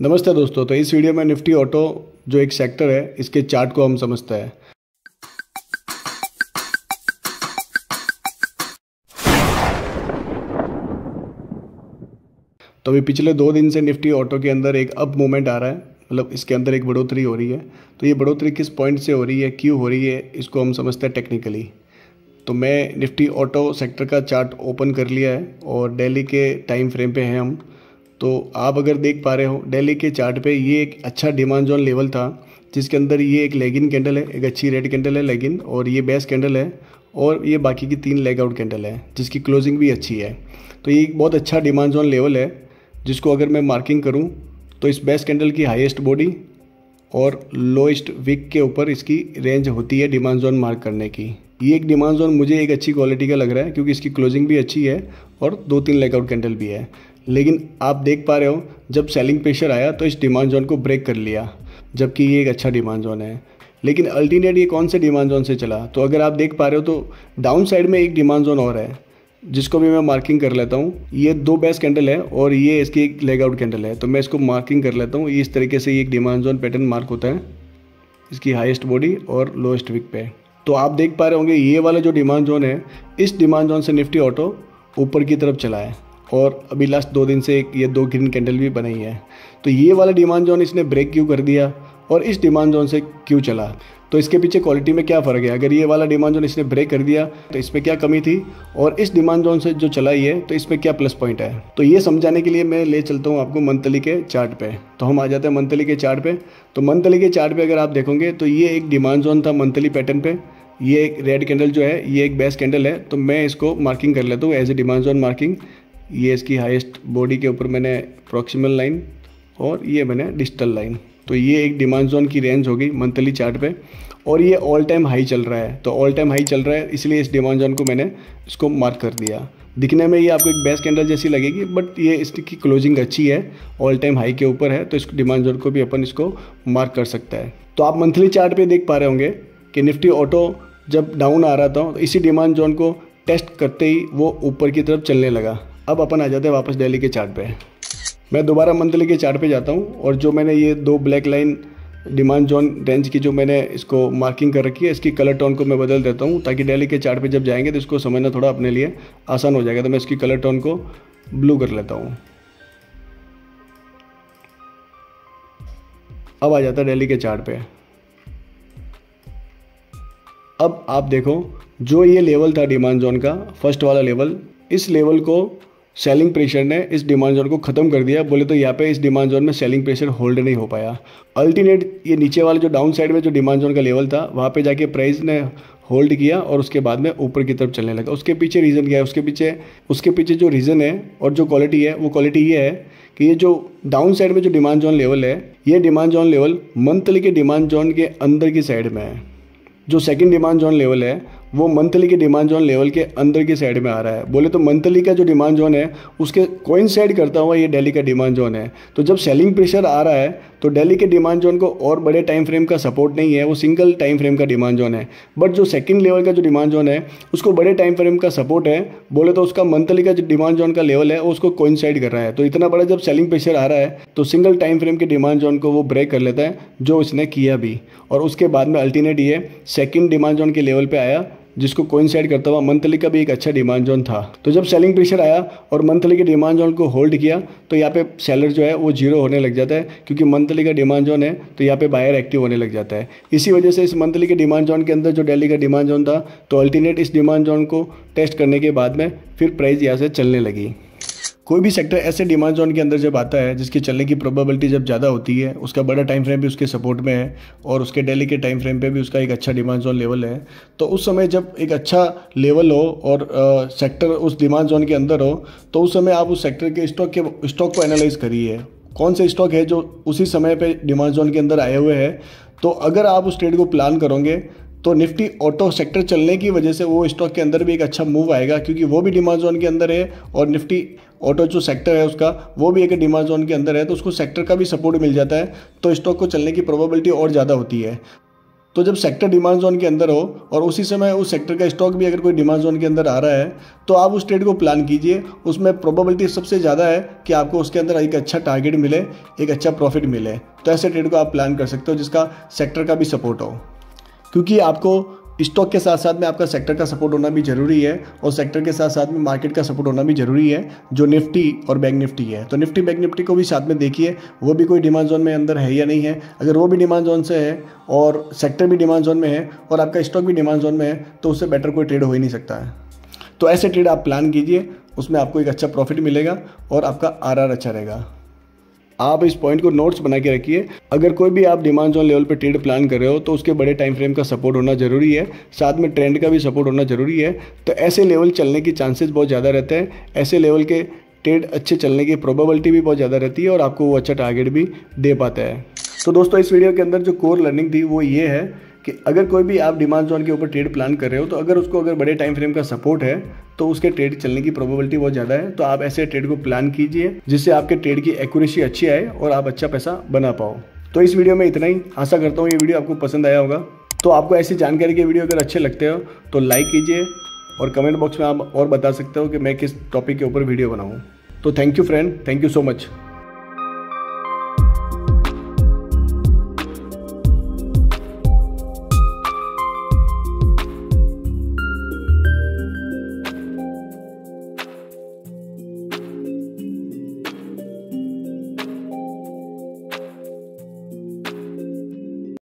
नमस्ते दोस्तों। तो इस वीडियो में निफ्टी ऑटो जो एक सेक्टर है इसके चार्ट को हम समझते हैं। तो अभी पिछले 2 दिन से निफ्टी ऑटो के अंदर एक अप मूवमेंट आ रहा है, मतलब इसके अंदर एक बढ़ोतरी हो रही है। तो ये बढ़ोतरी किस पॉइंट से हो रही है, क्यों हो रही है, इसको हम समझते हैं टेक्निकली। तो मैं निफ्टी ऑटो सेक्टर का चार्ट ओपन कर लिया है और डेली के टाइम फ्रेम पे हैं हम। तो आप अगर देख पा रहे हो डेली के चार्ट पे ये एक अच्छा डिमांड जोन लेवल था, जिसके अंदर ये एक लेगिन कैंडल है, एक अच्छी रेड कैंडल है लेगिन, और ये बेस कैंडल है, और ये बाकी की 3 लेग आउट कैंडल है जिसकी क्लोजिंग भी अच्छी है। तो ये एक बहुत अच्छा डिमांड जोन लेवल है, जिसको अगर मैं मार्किंग करूं तो इस बेस कैंडल की हाईएस्ट बॉडी और लोएस्ट विक के ऊपर इसकी रेंज होती है डिमांड जोन मार्क करने की। ये एक डिमांड जोन मुझे एक अच्छी क्वालिटी का लग रहा है, क्योंकि इसकी क्लोजिंग भी अच्छी है और 2-3 लेगआउट कैंडल भी है। लेकिन आप देख पा रहे हो जब सेलिंग प्रेशर आया तो इस डिमांड जोन को ब्रेक कर लिया, जबकि ये एक अच्छा डिमांड जोन है। लेकिन अल्टरनेट ये कौन से डिमांड जोन से चला, तो अगर आप देख पा रहे हो तो डाउन साइड में एक डिमांड जोन और है, जिसको भी मैं मार्किंग कर लेता हूँ। ये 2 बेस कैंडल है और ये इसकी एक लेग आउट कैंडल है। तो मैं इसको मार्किंग कर लेता हूँ। इस तरीके से ये एक डिमांड जोन पैटर्न मार्क होता है, इसकी हाईएस्ट बॉडी और लोएस्ट विक पे। तो आप देख पा रहे होंगे ये वाला जो डिमांड जोन है, इस डिमांड जोन से निफ्टी ऑटो ऊपर की तरफ चला है, और अभी लास्ट 2 दिन से ये 2 ग्रीन कैंडल भी बनाई है। तो ये वाला डिमांड जोन इसने ब्रेक क्यों कर दिया और इस डिमांड जोन से क्यों चला, तो इसके पीछे क्वालिटी में क्या फ़र्क है। अगर ये वाला डिमांड जोन इसने ब्रेक कर दिया तो इसमें क्या कमी थी, और इस डिमांड जोन से जो चला ही है तो इसमें क्या प्लस पॉइंट है। तो ये समझाने के लिए मैं ले चलता हूँ आपको मंथली के चार्ट पे। तो हम आ जाते हैं मंथली के चार्ट पे। तो मंथली के चार्ट पे अगर आप देखोगे तो ये एक डिमांड जोन था मंथली पैटर्न पे। ये एक रेड कैंडल जो है ये एक बेस कैंडल है, तो मैं इसको मार्किंग कर लेता हूँ as a demand zone marking. ये इसकी हाईएस्ट बॉडी के ऊपर मैंने प्रॉक्सिमल लाइन और ये मैंने डिजिटल लाइन। तो ये एक डिमांड जोन की रेंज हो गई मंथली चार्ट पे, और ये ऑल टाइम हाई चल रहा है। तो ऑल टाइम हाई चल रहा है, इसलिए इस डिमांड जोन को मैंने इसको मार्क कर दिया। दिखने में ये आपको एक बेस कैंडल जैसी लगेगी, बट ये इसकी क्लोजिंग अच्छी है, ऑल टाइम हाई के ऊपर है, तो इस डिमांड जोन को भी अपन इसको मार्क कर सकता है। तो आप मंथली चार्ट पे देख पा रहे होंगे कि निफ्टी ऑटो जब डाउन आ रहा था तो इसी डिमांड जोन को टेस्ट करते ही वो ऊपर की तरफ चलने लगा। अब अपन आ जाते हैं वापस डेली के चार्ट पे। मैं दोबारा मंथली के चार्ट पे जाता हूँ, और जो मैंने ये 2 black line demand zone range की जो मैंने इसको मार्किंग कर रखी है, इसकी कलर टोन को मैं बदल देता हूँ, ताकि डेली के चार्ट पे जब जाएंगे तो इसको समझना थोड़ा अपने लिए आसान हो जाएगा। तो मैं इसकी कलर टोन को ब्लू कर लेता हूँ। अब आ जाता है डेली के चार्ट पे। अब आप देखो जो ये लेवल था डिमांड जोन का, फर्स्ट वाला लेवल, इस लेवल को सेलिंग प्रेशर ने इस डिमांड जोन को ख़त्म कर दिया। बोले तो यहाँ पे इस डिमांड जोन में सेलिंग प्रेशर होल्ड नहीं हो पाया। अल्टरनेट ये नीचे वाले जो डाउन साइड में जो डिमांड जोन का लेवल था, वहाँ पे जाके प्राइस ने होल्ड किया और उसके बाद में ऊपर की तरफ चलने लगा। उसके पीछे रीज़न क्या है, उसके पीछे जो रीज़न है और जो क्वालिटी है, वो क्वालिटी ये है कि ये जो डाउन साइड में जो डिमांड जोन लेवल है, ये डिमांड जोन लेवल मंथली के डिमांड जोन के अंदर की साइड में है। जो सेकंड डिमांड जोन लेवल है वो मंथली के डिमांड जोन लेवल के अंदर की साइड में आ रहा है। बोले तो मंथली का जो डिमांड जोन है उसके कोइंसाइड करता हुआ ये डेली का डिमांड जोन है। तो जब सेलिंग प्रेशर आ रहा है तो डेली के डिमांड जोन को और बड़े टाइम फ्रेम का सपोर्ट नहीं है, वो सिंगल टाइम फ्रेम का डिमांड जोन है। बट जो सेकंड लेवल का जो डिमांड जोन है उसको बड़े टाइम फ्रेम का सपोर्ट है। बोले तो उसका मंथली का जो डिमांड जोन का लेवल है उसको कोइंसाइड कर रहा है। तो इतना बड़ा जब सेलिंग प्रेशर आ रहा है तो सिंगल टाइम फ्रेम के डिमांड जोन को वो ब्रेक कर लेता है, जो इसने किया भी। और उसके बाद में अल्टरनेट ये सेकंड डिमांड जोन के लेवल पे आया, जिसको कोइंसाइड करता हुआ मंथली का भी एक अच्छा डिमांड जोन था। तो जब सेलिंग प्रेशर आया और मंथली के डिमांड जोन को होल्ड किया तो यहाँ पे सेलर जो है वो जीरो होने लग जाता है, क्योंकि मंथली का डिमांड जोन है तो यहाँ पे बायर एक्टिव होने लग जाता है। इसी वजह से इस मंथली के डिमांड जोन के अंदर जो डेली का डिमांड जोन था, तो अल्टरनेट इस डिमांड जोन को टेस्ट करने के बाद में फिर प्राइस यहाँ से चलने लगी। कोई भी सेक्टर ऐसे डिमांड जोन के अंदर जब आता है जिसकी चलने की प्रोबेबिलिटी जब ज़्यादा होती है, उसका बड़ा टाइम फ्रेम भी उसके सपोर्ट में है और उसके डेली के टाइम फ्रेम पे भी उसका एक अच्छा डिमांड जोन लेवल है, तो उस समय जब एक अच्छा लेवल हो और सेक्टर उस डिमांड जोन के अंदर हो, तो उस समय आप उस सेक्टर के स्टॉक को एनालाइज करिए। कौन से स्टॉक है जो उसी समय पर डिमांड जोन के अंदर आए हुए हैं। तो अगर आप उस ट्रेड को प्लान करोगे तो निफ्टी ऑटो सेक्टर चलने की वजह से वो स्टॉक के अंदर भी एक अच्छा मूव आएगा, क्योंकि वो भी डिमांड जोन के अंदर है और निफ्टी ऑटो जो सेक्टर है उसका वो भी एक डिमांड जोन के अंदर है, तो उसको सेक्टर का भी सपोर्ट मिल जाता है, तो स्टॉक को चलने की प्रोबेबिलिटी और ज़्यादा होती है। तो जब सेक्टर डिमांड जोन के अंदर हो और उसी समय उस सेक्टर का स्टॉक भी अगर कोई डिमांड जोन के अंदर आ रहा है तो आप उस ट्रेड को प्लान कीजिए। उसमें प्रोबेबिलिटी सबसे ज़्यादा है कि आपको उसके अंदर एक अच्छा टारगेट मिले, एक अच्छा प्रॉफिट मिले। तो ऐसे ट्रेड को आप प्लान कर सकते हो जिसका सेक्टर का भी सपोर्ट हो, क्योंकि आपको स्टॉक के साथ साथ में आपका सेक्टर का सपोर्ट होना भी ज़रूरी है और सेक्टर के साथ साथ में मार्केट का सपोर्ट होना भी ज़रूरी है, जो निफ्टी और बैंक निफ्टी है। तो निफ्टी बैंक निफ्टी को भी साथ में देखिए, वो भी कोई डिमांड जोन में अंदर है या नहीं है। अगर वो भी डिमांड जोन से है और सेक्टर भी डिमांड जोन में है और आपका स्टॉक भी डिमांड जोन में है तो उससे बेटर कोई ट्रेड हो ही नहीं सकता है। तो ऐसे ट्रेड आप प्लान कीजिए, उसमें आपको एक अच्छा प्रॉफिट मिलेगा और आपका आरआर अच्छा रहेगा। आप इस पॉइंट को नोट्स बना के रखिए। अगर कोई भी आप डिमांड जोन लेवल पे ट्रेड प्लान कर रहे हो तो उसके बड़े टाइम फ्रेम का सपोर्ट होना जरूरी है, साथ में ट्रेंड का भी सपोर्ट होना जरूरी है। तो ऐसे लेवल चलने की चांसेस बहुत ज़्यादा रहते हैं, ऐसे लेवल के ट्रेड अच्छे चलने की प्रोबेबिलिटी भी बहुत ज़्यादा रहती है और आपको वो अच्छा टारगेट भी दे पाता है। तो दोस्तों इस वीडियो के अंदर जो कोर लर्निंग थी वो ये है कि अगर कोई भी आप डिमांड जोन के ऊपर ट्रेड प्लान कर रहे हो तो अगर बड़े टाइम फ्रेम का सपोर्ट है तो उसके ट्रेड चलने की प्रोबेबिलिटी बहुत ज़्यादा है। तो आप ऐसे ट्रेड को प्लान कीजिए जिससे आपके ट्रेड की एक्यूरेसी अच्छी आए और आप अच्छा पैसा बना पाओ। तो इस वीडियो में इतना ही। आशा करता हूँ ये वीडियो आपको पसंद आया होगा। तो आपको ऐसी जानकारी के वीडियो अगर अच्छे लगते हो तो लाइक कीजिए और कमेंट बॉक्स में आप और बता सकते हो कि मैं किस टॉपिक के ऊपर वीडियो बनाऊँ। तो thank you friend, thank you so much.